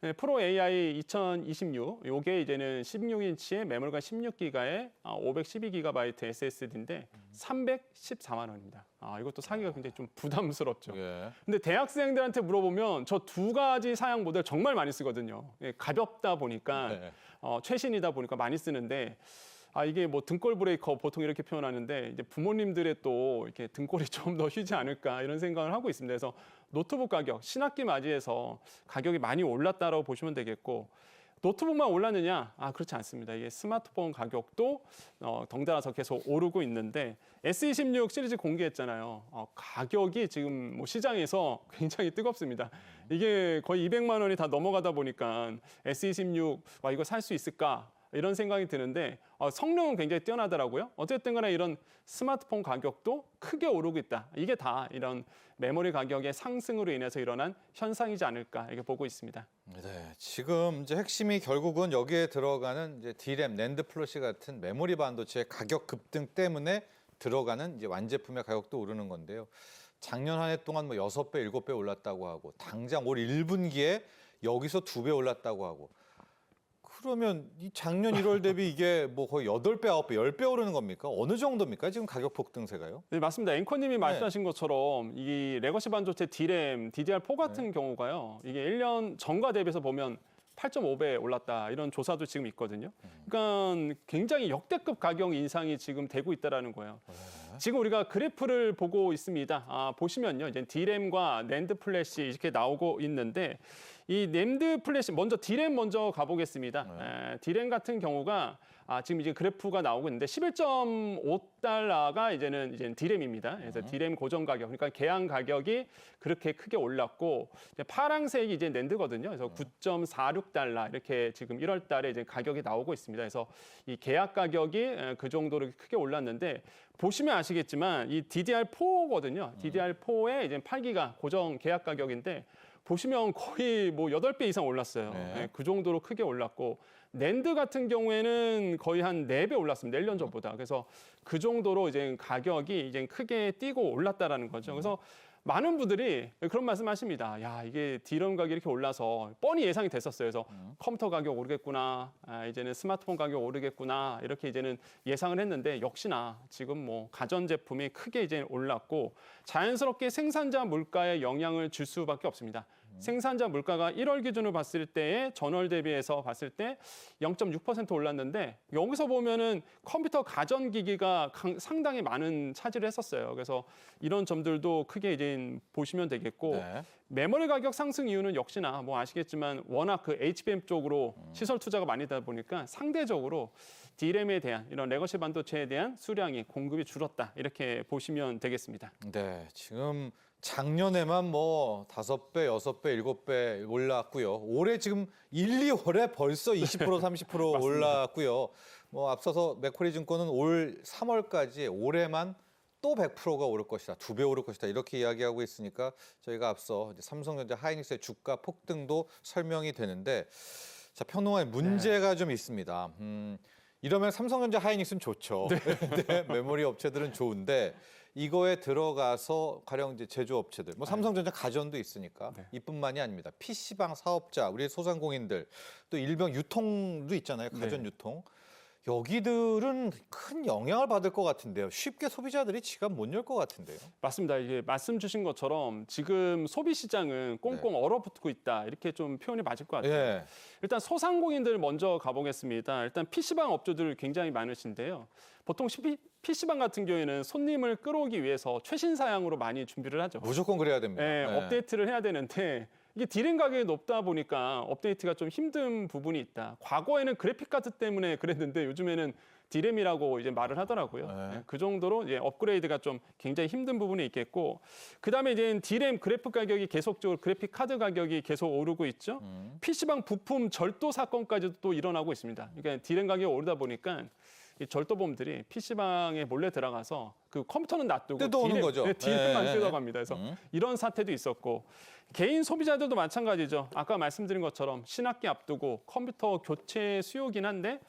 네, 프로 AI 2026 요게 이제는 16인치에 메모리가 16기가에 512GB SSD인데 314만 원입니다. 이것도 사기가 굉장히 좀 부담스럽죠. 예. 근데 대학생들한테 물어보면 저 두 가지 사양 모델 정말 많이 쓰거든요. 가볍다 보니까 네. 최신이다 보니까 많이 쓰는데 이게 등골 브레이커 보통 이렇게 표현하는데 이제 부모님들의 또 이렇게 등골이 좀 더 휘지 않을까 이런 생각을 하고 있습니다. 그래서 노트북 가격 신학기 맞이해서 가격이 많이 올랐다라고 보시면 되겠고 노트북만 올랐느냐? 그렇지 않습니다. 이게 스마트폰 가격도 덩달아서 계속 오르고 있는데 S26 시리즈 공개했잖아요. 가격이 지금 시장에서 굉장히 뜨겁습니다. 이게 거의 200만 원이 다 넘어가다 보니까 S26 이거 살 수 있을까? 이런 생각이 드는데 성능은 굉장히 뛰어나더라고요. 어쨌든 간에 이런 스마트폰 가격도 크게 오르고 있다. 이게 다 이런 메모리 가격의 상승으로 인해서 일어난 현상이지 않을까 이렇게 보고 있습니다. 네, 지금 이제 핵심이 결국은 여기에 들어가는 이제 D램, 낸드 플래시 같은 메모리 반도체의 가격 급등 때문에 들어가는 이제 완제품의 가격도 오르는 건데요. 작년 한 해 동안 6배, 7배 올랐다고 하고 당장 올 1분기에 여기서 2배 올랐다고 하고 그러면 이 작년 1월 대비 이게 거의 8배, 9배, 10배 오르는 겁니까? 어느 정도입니까? 지금 가격 폭등세가요? 네, 맞습니다. 앵커님이 말씀하신 것처럼 이 레거시 반도체 D램, DDR4 같은 경우가요. 이게 1년 전과 대비해서 보면 8.5배 올랐다 이런 조사도 지금 있거든요. 그러니까 굉장히 역대급 가격 인상이 지금 되고 있다라는 거예요. 지금 우리가 그래프를 보고 있습니다. 보시면요, 이제 D램과 낸드 플래시 이렇게 나오고 있는데 이 낸드 플래시 먼저 D램 먼저 가보겠습니다. D램 같은 경우가 지금 이제 그래프가 나오고 있는데 11.5달러가 이제 D램입니다. 그래서 D램 고정 가격, 그러니까 계약 가격이 그렇게 크게 올랐고 파란색이 이제 낸드거든요. 그래서 9.46달러 이렇게 지금 1월달에 이제 가격이 나오고 있습니다. 그래서 이 계약 가격이 그 정도로 크게 올랐는데 보시면 아시겠지만 이 DDR4거든요. DDR4의 이제 8기가 고정 계약 가격인데 보시면 거의 8배 이상 올랐어요. 네. 그 정도로 크게 올랐고 낸드 같은 경우에는 거의 한 4배 올랐습니다. 1년 전보다. 그래서 그 정도로 이제 가격이 이제 크게 뛰고 올랐다라는 거죠. 그래서 많은 분들이 그런 말씀하십니다. 야, 이게 D램 가격이 이렇게 올라서 뻔히 예상이 됐었어요. 그래서 컴퓨터 가격 오르겠구나, 이제는 스마트폰 가격 오르겠구나 이렇게 이제는 예상을 했는데 역시나 지금 가전 제품이 크게 이제 올랐고 자연스럽게 생산자 물가에 영향을 줄 수밖에 없습니다. 생산자 물가가 1월 기준으로 봤을 때에 전월 대비해서 봤을 때 0.6% 올랐는데 여기서 보면은 컴퓨터 가전기기가 상당히 많은 차지를 했었어요. 그래서 이런 점들도 크게 이제 보시면 되겠고 네. 메모리 가격 상승 이유는 역시나 뭐 아시겠지만 워낙 그 HBM 쪽으로 시설 투자가 많이 되다 보니까 상대적으로 D램에 대한 이런 레거시 반도체에 대한 수량이 공급이 줄었다 이렇게 보시면 되겠습니다. 네, 지금 작년에만 뭐 5배, 6배, 7배 올랐고요. 올해 지금 1, 2월에 벌써 20%, 30% 올랐고요. 뭐 앞서서 맥쿼리 증권은 올 3월까지 올해만 또 100%가 오를 것이다, 2배 오를 것이다 이렇게 이야기하고 있으니까 저희가 앞서 이제 삼성전자, 하이닉스의 주가 폭등도 설명이 되는데 자, 평론가에 문제가 좀 있습니다. 이러면 삼성전자, 하이닉스는 좋죠. 네, 메모리 업체들은 좋은데 이거에 들어가서 가령 이제 제조업체들, 뭐 삼성전자 가전도 있으니까 이뿐만이 아닙니다. PC방 사업자, 우리 소상공인들, 또 일병 유통도 있잖아요. 가전 유통. 여기들은 큰 영향을 받을 것 같은데요. 쉽게 소비자들이 지갑 못 열 것 같은데요. 맞습니다. 이게 말씀 주신 것처럼 지금 소비 시장은 꽁꽁 얼어붙고 있다 이렇게 좀 표현이 맞을 것 같아요. 예. 일단 소상공인들 먼저 가보겠습니다. 일단 PC방 업주들 굉장히 많으신데요. 보통 PC방 같은 경우에는 손님을 끌어오기 위해서 최신 사양으로 많이 준비를 하죠. 무조건 그래야 됩니다. 네, 업데이트를 해야 되는데 이게 D램 가격이 높다 보니까 업데이트가 좀 힘든 부분이 있다. 과거에는 그래픽 카드 때문에 그랬는데 요즘에는 D램이라고 이제 말을 하더라고요. 네, 그 정도로 이제 업그레이드가 좀 굉장히 힘든 부분이 있겠고, 그 다음에 이제 D램 그래픽 가격이 계속적으로 그래픽 카드 가격이 계속 오르고 있죠. PC방 부품 절도 사건까지도 또 일어나고 있습니다. 그러니까 D램 가격이 오르다 보니까 이 절도범들이 PC방에 몰래 들어가서 그 컴퓨터는 놔두고 뜯어오는 거죠. D램만 뜯어갑니다. 그래서 이런 사태도 있었고 개인 소비자들도 마찬가지죠. 아까 말씀드린 것처럼 신학기 앞두고 컴퓨터 교체 수요긴 한데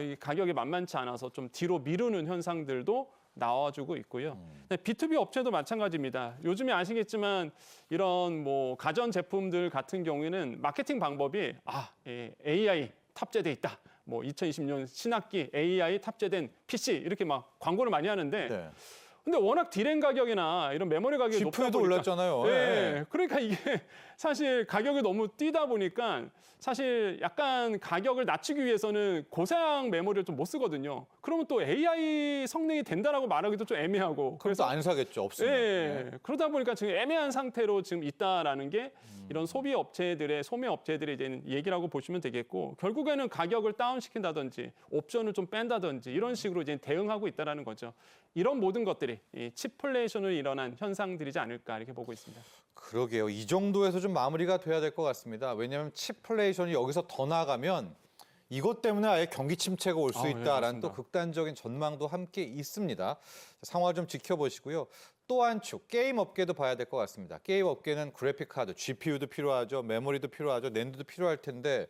이 가격이 만만치 않아서 좀 뒤로 미루는 현상들도 나와주고 있고요. B2B 업체도 마찬가지입니다. 요즘에 아시겠지만 이런 뭐 가전 제품들 같은 경우에는 마케팅 방법이 AI 탑재돼 있다. 뭐 2020년 신학기 AI 탑재된 PC 이렇게 막 광고를 많이 하는데 근데 워낙 D램 가격이나 이런 메모리 가격이 높다 GPU도 보니까 올랐잖아요. 네, 그러니까 이게 사실 가격이 너무 뛰다 보니까 사실 약간 가격을 낮추기 위해서는 고사양 메모리를 좀 못 쓰거든요. 그러면 또 AI 성능이 된다라고 말하기도 좀 애매하고 그래서 안 사겠죠. 없으면. 네, 그러다 보니까 지금 애매한 상태로 지금 있다라는 게 이런 소비 업체들의 소매 업체들의 이제 얘기라고 보시면 되겠고 결국에는 가격을 다운시킨다든지 옵션을 좀 뺀다든지 이런 식으로 이제 대응하고 있다라는 거죠. 이런 모든 것들이 이 칩플레이션으로 일어난 현상들이지 않을까 이렇게 보고 있습니다. 그러게요. 이 정도에서 좀 마무리가 돼야 될 것 같습니다. 왜냐하면 칩플레이션이 여기서 더 나가면 이것 때문에 아예 경기 침체가 올 수 있다라는 또 극단적인 전망도 함께 있습니다. 상황을 좀 지켜보시고요. 또 한 축, 게임 업계도 봐야 될 것 같습니다. 게임 업계는 그래픽 카드, GPU도 필요하죠. 메모리도 필요하죠. 낸드도 필요할 텐데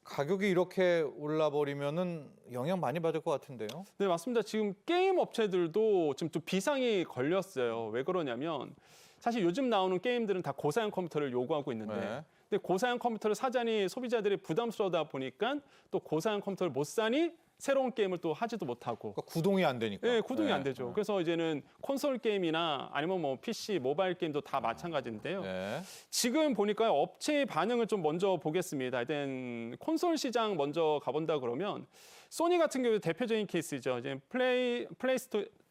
가격이 이렇게 올라버리면은 영향 많이 받을 것 같은데요. 네, 맞습니다. 지금 게임 업체들도 지금 좀 비상이 걸렸어요. 왜 그러냐면 사실 요즘 나오는 게임들은 다 고사양 컴퓨터를 요구하고 있는데 근데 고사양 컴퓨터를 사자니 소비자들이 부담스러워다 보니까 또 고사양 컴퓨터를 못 사니 새로운 게임을 또 하지도 못하고 그러니까 구동이 안 되니까. 네, 구동이 안 되죠. 그래서 이제는 콘솔 게임이나 아니면 뭐 PC, 모바일 게임도 다 마찬가지인데요. 지금 보니까 업체의 반응을 좀 먼저 보겠습니다. 일단 콘솔 시장 먼저 가본다 그러면 소니 같은 경우 대표적인 케이스죠. 이제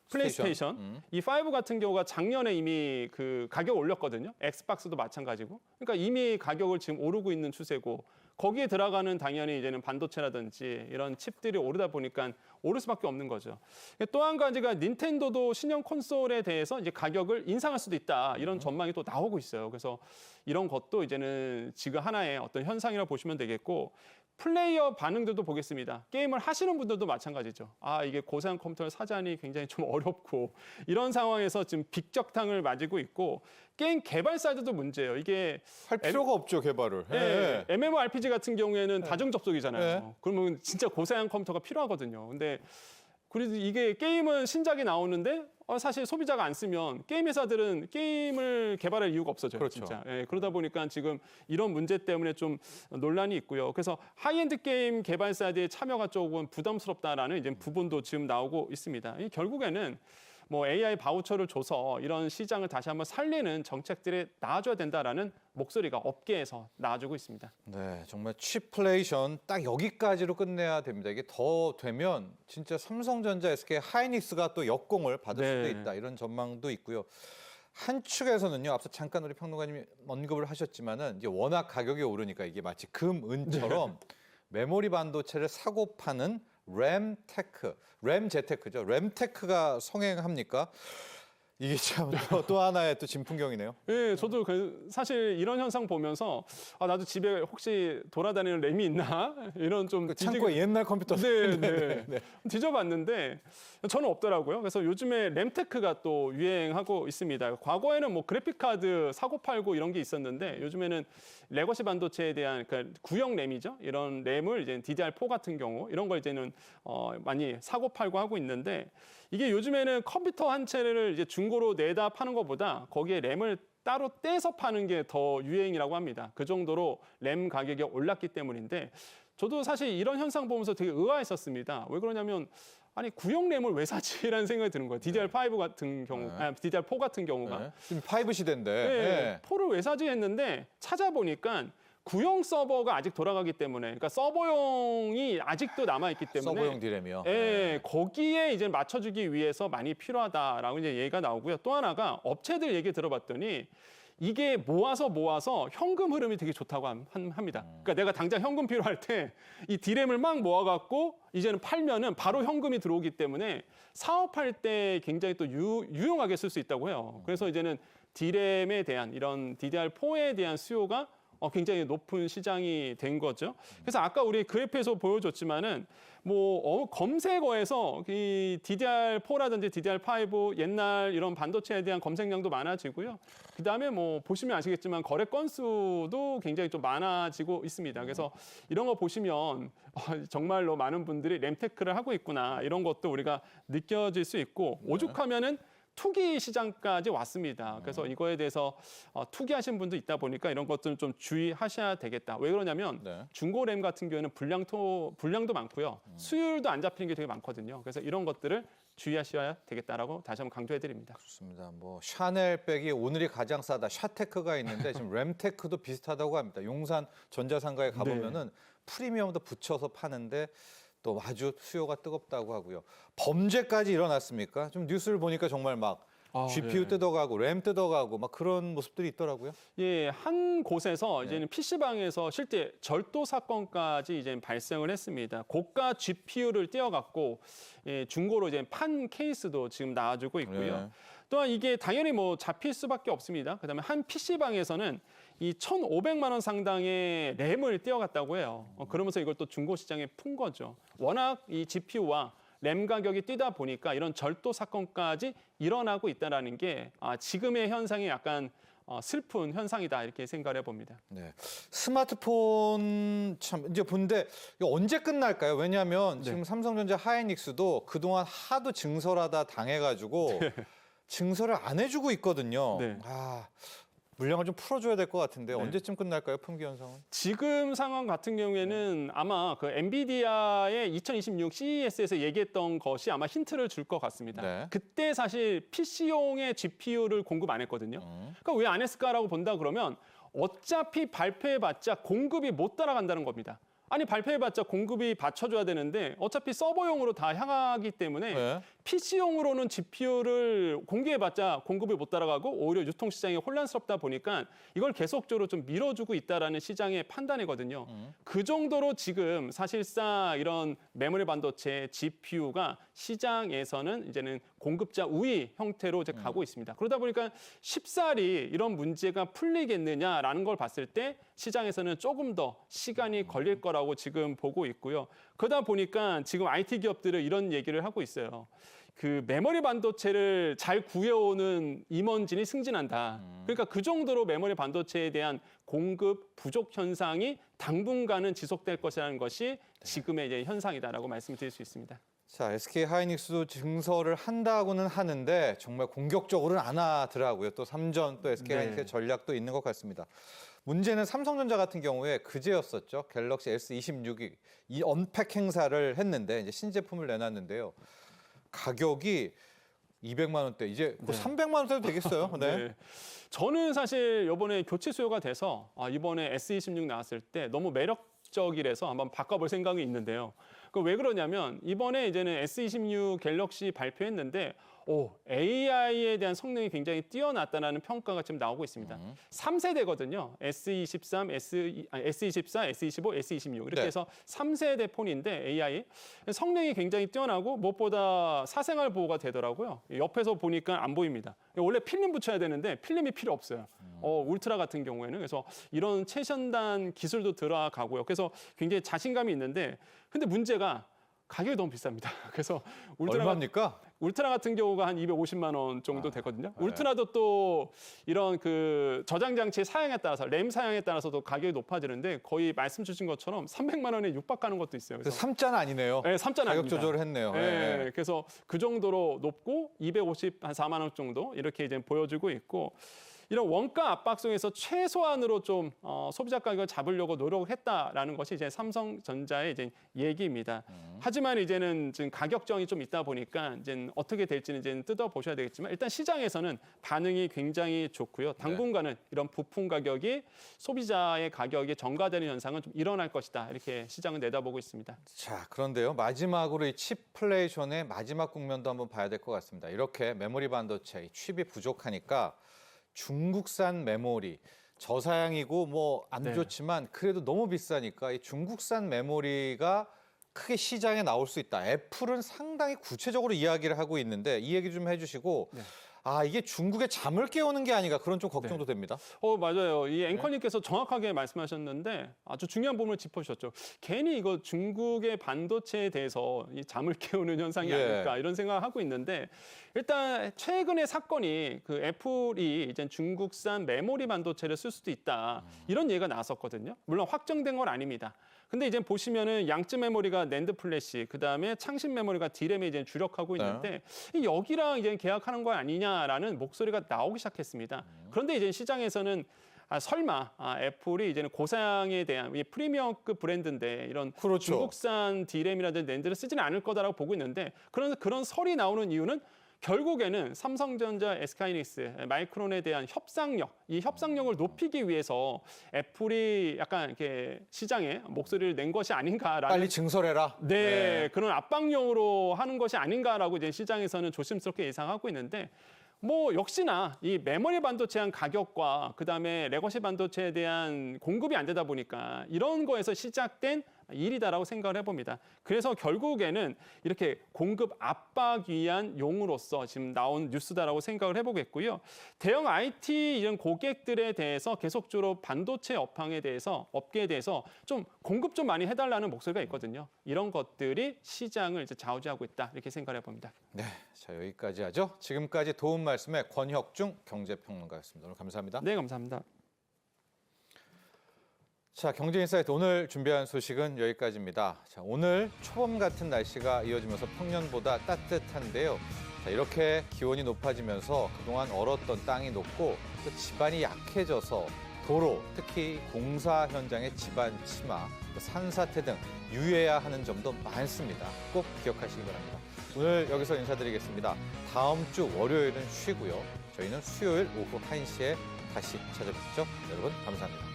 플레이스테이션 이 5 같은 경우가 작년에 이미 그 가격 올렸거든요. 엑스박스도 마찬가지고. 그러니까 이미 가격을 지금 오르고 있는 추세고 거기에 들어가는 당연히 이제는 반도체라든지 이런 칩들이 오르다 보니까 오를 수밖에 없는 거죠. 또 한 가지가 닌텐도도 신형 콘솔에 대해서 이제 가격을 인상할 수도 있다 이런 전망이 또 나오고 있어요. 그래서 이런 것도 이제는 지금 하나의 어떤 현상이라고 보시면 되겠고. 플레이어 반응들도 보겠습니다. 게임을 하시는 분들도 마찬가지죠. 이게 고사양 컴퓨터를 사자니 굉장히 좀 어렵고 이런 상황에서 지금 빅적탕을 맞고 있고 게임 개발사들도 문제예요. 이게 할 필요가 없죠, 개발을. 네, MMORPG 같은 경우에는 다중 접속이잖아요. 그러면 진짜 고사양 컴퓨터가 필요하거든요. 근데 그래도 이게 게임은 신작이 나오는데 사실 소비자가 안 쓰면 게임 회사들은 게임을 개발할 이유가 없어져요. 그렇죠. 진짜. 그러다 보니까 지금 이런 문제 때문에 좀 논란이 있고요. 그래서 하이엔드 게임 개발사들의 참여가 조금 부담스럽다라는 이제 부분도 지금 나오고 있습니다. 결국에는 뭐 AI 바우처를 줘서 이런 시장을 다시 한번 살리는 정책들이 나와줘야 된다라는 목소리가 업계에서 나와주고 있습니다. 네, 정말 취플레이션 딱 여기까지로 끝내야 됩니다. 이게 더 되면 진짜 삼성전자, SK 하이닉스가 또 역공을 받을 네. 수도 있다. 이런 전망도 있고요. 한 축에서는요, 앞서 잠깐 우리 평론가님이 언급을 하셨지만은 이제 워낙 가격이 오르니까 이게 마치 금, 은처럼 메모리 반도체를 사고 파는 램제테크죠. 램테크가 성행합니까? 이게 참 또 하나의 또 진풍경이네요. 예, 저도 사실 이런 현상 보면서 나도 집에 혹시 돌아다니는 램이 있나 이런 좀 그 창고에 옛날 컴퓨터. 네. 뒤져봤는데 저는 없더라고요. 그래서 요즘에 램테크가 또 유행하고 있습니다. 과거에는 뭐 그래픽 카드 사고 팔고 이런 게 있었는데 요즘에는 레거시 반도체에 대한 그러니까 구형 램이죠. 이런 램을 이제 DDR4 같은 경우 이런 걸 이제는 많이 사고 팔고 하고 있는데 이게 요즘에는 컴퓨터 한 채를 이제 중고로 내다 파는 것보다 거기에 램을 따로 떼서 파는 게 더 유행이라고 합니다. 그 정도로 램 가격이 올랐기 때문인데 저도 사실 이런 현상 보면서 되게 의아했었습니다. 왜 그러냐면 아니 구형 램을 왜 사지라는 생각이 드는 거예요. DDR5 같은 경우, DDR4 같은 경우가. 네. 지금 5 시대인데. 네, 4를 왜 사지 했는데 찾아보니까 구형 서버가 아직 돌아가기 때문에 그러니까 서버용이 아직도 남아있기 때문에 서버용 디램이요. 예, 거기에 이제 맞춰주기 위해서 많이 필요하다라고 이제 얘기가 나오고요. 또 하나가 업체들 얘기 들어봤더니 이게 모아서 현금 흐름이 되게 좋다고 합니다. 그러니까 내가 당장 현금 필요할 때 이 디램을 막 모아갖고 이제는 팔면은 바로 현금이 들어오기 때문에 사업할 때 굉장히 또 유용하게 쓸 수 있다고 해요. 그래서 이제는 디램에 대한 이런 DDR4에 대한 수요가 굉장히 높은 시장이 된 거죠. 그래서 아까 우리 그래프에서 보여줬지만은 뭐 검색어에서 이 DDR4라든지 DDR5 옛날 이런 반도체에 대한 검색량도 많아지고요. 그다음에 뭐 보시면 아시겠지만 거래 건수도 굉장히 좀 많아지고 있습니다. 그래서 이런 거 보시면 정말로 많은 분들이 램테크를 하고 있구나 이런 것도 우리가 느껴질 수 있고 오죽하면은 투기 시장까지 왔습니다. 그래서 이거에 대해서 투기하신 분도 있다 보니까 이런 것들은 좀 주의하셔야 되겠다. 왜 그러냐면 중고 램 같은 경우에는 불량도 많고요. 수율도 안 잡히는 게 되게 많거든요. 그래서 이런 것들을 주의하셔야 되겠다라고 다시 한번 강조해드립니다. 그렇습니다. 뭐 샤넬백이 오늘이 가장 싸다. 샤테크가 있는데 지금 램테크도 비슷하다고 합니다. 용산 전자상가에 가보면은 프리미엄도 붙여서 파는데 또 아주 수요가 뜨겁다고 하고요. 범죄까지 일어났습니까? 좀 뉴스를 보니까 정말 막 GPU 뜯어가고 램 뜯어가고 막 그런 모습들이 있더라고요. 예, 한 곳에서 이제는 PC방에서 실제 절도 사건까지 이제 발생을 했습니다. 고가 GPU를 떼어갖고 중고로 이제 판 케이스도 지금 나와주고 있고요. 또한 이게 당연히 뭐 잡힐 수밖에 없습니다. 그다음에 한 PC방에서는 이 1,500만 원 상당의 램을 떼어갔다고 해요. 그러면서 이걸 또 중고 시장에 푼 거죠. 워낙 이 GPU와 램 가격이 뛰다 보니까 이런 절도 사건까지 일어나고 있다는 게 지금의 현상이 약간 슬픈 현상이다 이렇게 생각을 해봅니다. 네, 스마트폰 참 이제 본데 이거 언제 끝날까요? 왜냐하면 지금 삼성전자 하이닉스도 그동안 하도 증설하다 당해가지고 증설을 안 해주고 있거든요. 네. 물량을 좀 풀어줘야 될 것 같은데 언제쯤 끝날까요? 품귀 현상은? 지금 상황 같은 경우에는 아마 그 엔비디아의 2026 CES에서 얘기했던 것이 아마 힌트를 줄 것 같습니다. 네. 그때 사실 PC용의 GPU를 공급 안 했거든요. 그러니까 왜 안 했을까라고 본다 그러면 어차피 발표해봤자 공급이 못 따라간다는 겁니다. 아니 발표해봤자 공급이 받쳐줘야 되는데 어차피 서버용으로 다 향하기 때문에 PC용으로는 GPU를 공개해봤자 공급이 못 따라가고 오히려 유통시장이 혼란스럽다 보니까 이걸 계속적으로 좀 밀어주고 있다라는 시장의 판단이거든요. 그 정도로 지금 사실상 이런 메모리 반도체 GPU가 시장에서는 이제는 공급자 우위 형태로 이제 가고 있습니다. 그러다 보니까 쉽사리 이런 문제가 풀리겠느냐라는 걸 봤을 때 시장에서는 조금 더 시간이 걸릴 거라고 지금 보고 있고요. 그러다 보니까 지금 IT 기업들은 이런 얘기를 하고 있어요. 그 메모리 반도체를 잘 구해오는 임원진이 승진한다. 그러니까 그 정도로 메모리 반도체에 대한 공급 부족 현상이 당분간은 지속될 것이라는 것이 지금의 이제 현상이다라고 말씀드릴 수 있습니다. 자, SK 하이닉스도 증설을 한다고는 하는데 정말 공격적으로는 안 하더라고요. 또 삼전 또 SK 하이닉스의 전략도 있는 것 같습니다. 문제는 삼성전자 같은 경우에 그제였었죠. 갤럭시 S26이 이 언팩 행사를 했는데 이제 신제품을 내놨는데요. 가격이 200만 원대 이제 곧 네. 300만 원대도 되겠어요. 네. 네. 저는 사실 이번에 교체 수요가 돼서 이번에 S26 나왔을 때 너무 매력적이라서 한번 바꿔볼 생각이 있는데요. 그 왜 그러냐면 이번에 이제는 S26 갤럭시 발표했는데 AI에 대한 성능이 굉장히 뛰어났다는 평가가 지금 나오고 있습니다. 3세대거든요. S23, S24, S25, S26 이렇게 네. 해서 3세대 폰인데 AI 성능이 굉장히 뛰어나고 무엇보다 사생활 보호가 되더라고요. 옆에서 보니까 안 보입니다. 원래 필름 붙여야 되는데 필름이 필요 없어요. 울트라 같은 경우에는 그래서 이런 최첨단 기술도 들어가고요. 그래서 굉장히 자신감이 있는데 근데 문제가 가격이 너무 비쌉니다. 그래서 얼마입니까? 울트라 같은 경우가 한 250만 원 정도 되거든요. 네. 울트라도 또 이런 그 저장 장치 사양에 따라서 램 사양에 따라서도 가격이 높아지는데 거의 말씀 주신 것처럼 300만 원에 육박하는 것도 있어요. 그래서 3자는 아니네요. 네, 3자는 가격 아닙니다. 조절을 했네요. 네, 네. 그래서 그 정도로 높고 254만 원 정도 이렇게 이제 보여주고 있고 이런 원가 압박 속에서 최소한으로 좀 소비자 가격을 잡으려고 노력했다라는 것이 이제 삼성전자의 이제 얘기입니다. 하지만 이제는 지금 가격정이 좀 있다 보니까 이제 어떻게 될지는 이제 뜯어 보셔야 되겠지만 일단 시장에서는 반응이 굉장히 좋고요. 당분간은 이런 부품 가격이 소비자의 가격이 전가되는 현상은 좀 일어날 것이다. 이렇게 시장은 내다보고 있습니다. 자, 그런데요. 마지막으로 이 칩플레이션의 마지막 국면도 한번 봐야 될 것 같습니다. 이렇게 메모리 반도체 이 칩이 부족하니까 중국산 메모리 저사양이고 뭐 안 네. 좋지만 그래도 너무 비싸니까 이 중국산 메모리가 크게 시장에 나올 수 있다. 애플은 상당히 구체적으로 이야기를 하고 있는데 이 얘기 좀 해주시고 네. 이게 중국의 잠을 깨우는 게 아닌가 그런 좀 걱정도 됩니다. 맞아요. 이 앵커님께서 정확하게 말씀하셨는데 아주 중요한 부분을 짚어주셨죠. 괜히 이거 중국의 반도체에 대해서 이 잠을 깨우는 현상이 예. 아닐까 이런 생각을 하고 있는데 일단 최근의 사건이 그 애플이 이제 중국산 메모리 반도체를 쓸 수도 있다 이런 얘기가 나왔었거든요. 물론 확정된 건 아닙니다. 근데 이제 보시면은 양쯔 메모리가 낸드 플래시, 그 다음에 창신 메모리가 D램에 이제 주력하고 있는데 이 여기랑 이제 계약하는 거 아니냐라는 목소리가 나오기 시작했습니다. 그런데 이제 시장에서는 설마 애플이 이제는 고사양에 대한 이 프리미엄급 브랜드인데 이런 그렇죠. 중국산 D램이라든지 낸드를 쓰지는 않을 거다라고 보고 있는데 그런 설이 나오는 이유는 결국에는 삼성전자, SK하이닉스, 마이크론에 대한 협상력, 이 협상력을 높이기 위해서 애플이 약간 이렇게 시장에 목소리를 낸 것이 아닌가라는 빨리 증설해라. 네, 그런 압박용으로 하는 것이 아닌가라고 이제 시장에서는 조심스럽게 예상하고 있는데 뭐 역시나 이 메모리 반도체의 한 가격과 그다음에 레거시 반도체에 대한 공급이 안 되다 보니까 이런 거에서 시작된 일이다라고 생각을 해봅니다. 그래서 결국에는 이렇게 공급 압박 위한 용으로서 지금 나온 뉴스다라고 생각을 해보겠고요. 대형 IT 이런 고객들에 대해서 계속적으로 반도체 업계에 대해서 좀 공급 좀 많이 해달라는 목소리가 있거든요. 이런 것들이 시장을 이제 좌우지하고 있다 이렇게 생각을 해봅니다. 네, 자 여기까지 하죠. 지금까지 도움 말씀에 권혁중 경제평론가였습니다. 오늘 감사합니다. 네, 감사합니다. 자, 경제인사이트 오늘 준비한 소식은 여기까지입니다. 자, 오늘 초봄 같은 날씨가 이어지면서 평년보다 따뜻한데요. 자, 이렇게 기온이 높아지면서 그동안 얼었던 땅이 녹고 또 지반이 약해져서 도로, 특히 공사 현장의 지반 침하, 또 산사태 등 유의해야 하는 점도 많습니다. 꼭 기억하시기 바랍니다. 오늘 여기서 인사드리겠습니다. 다음 주 월요일은 쉬고요. 저희는 수요일 오후 1시에 다시 찾아뵙죠. 여러분 감사합니다.